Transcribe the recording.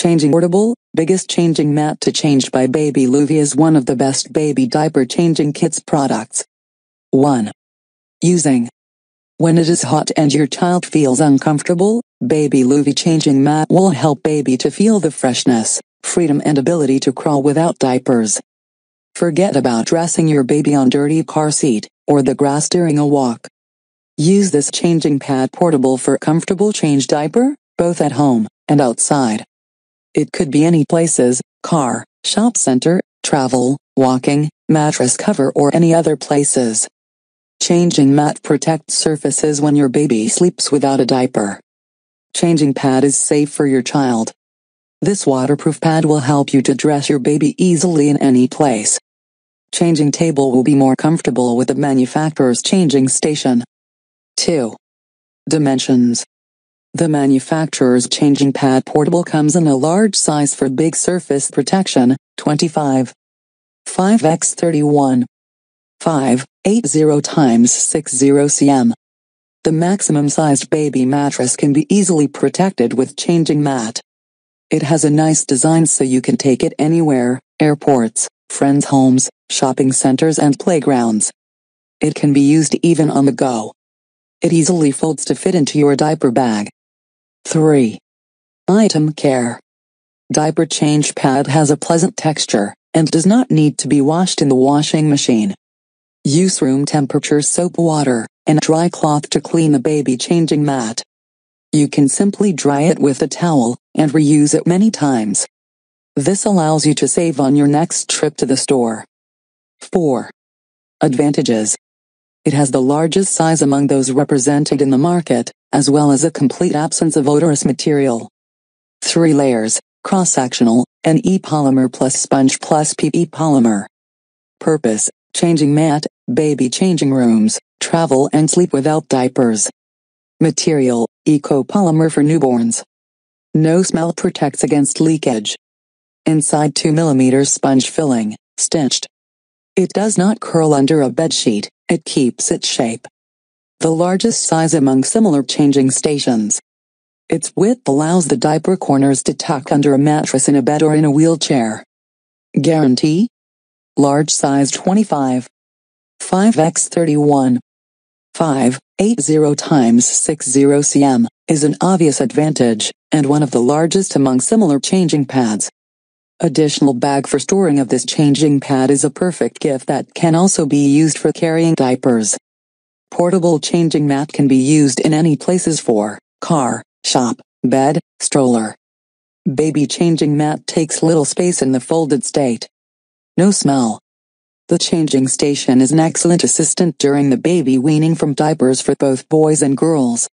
Portable, biggest changing mat to Changed by Baby Louvie is one of the best baby diaper changing kits products. 1. Using. When it is hot and your child feels uncomfortable, Baby Louvie changing mat will help baby to feel the freshness, freedom and ability to crawl without diapers. Forget about dressing your baby on dirty car seat, or the grass during a walk. Use this changing pad portable for comfortable change diaper, both at home and outside. It could be any places, car, shop center, travel, walking, mattress cover or any other places. Changing mat protects surfaces when your baby sleeps without a diaper. Changing pad is safe for your child. This waterproof pad will help you to dress your baby easily in any place. Changing table will be more comfortable with the manufacturer's changing station. 2. Dimensions. The manufacturer's changing pad portable comes in a large size for big surface protection, 25 5x31 580 x 60 cm. The maximum sized baby mattress can be easily protected with changing mat. It has a nice design so you can take it anywhere, airports, friends' homes, shopping centers and playgrounds. It can be used even on the go. It easily folds to fit into your diaper bag. 3. Item care. Diaper change pad has a pleasant texture, and does not need to be washed in the washing machine. Use room temperature soap water, and dry cloth to clean the baby changing mat. You can simply dry it with a towel, and reuse it many times. This allows you to save on your next trip to the store. 4. Advantages. It has the largest size among those represented in the market, as well as a complete absence of odorous material. 3 layers, cross-sectional, NE polymer plus sponge plus PP polymer. Purpose, changing mat, baby changing rooms, travel and sleep without diapers. Material, eco-polymer for newborns. No smell, protects against leakage. Inside 2 mm sponge filling, stitched. It does not curl under a bedsheet, it keeps its shape. The largest size among similar changing stations. Its width allows the diaper corners to tuck under a mattress in a bed or in a wheelchair. Guarantee? Large size 25 5x31 580 x 60 cm is an obvious advantage, and one of the largest among similar changing pads. Additional bag for storing of this changing pad is a perfect gift that can also be used for carrying diapers. Portable changing mat can be used in any places for car, shop, bed, stroller. Baby changing mat takes little space in the folded state. No smell. The changing station is an excellent assistant during the baby weaning from diapers for both boys and girls.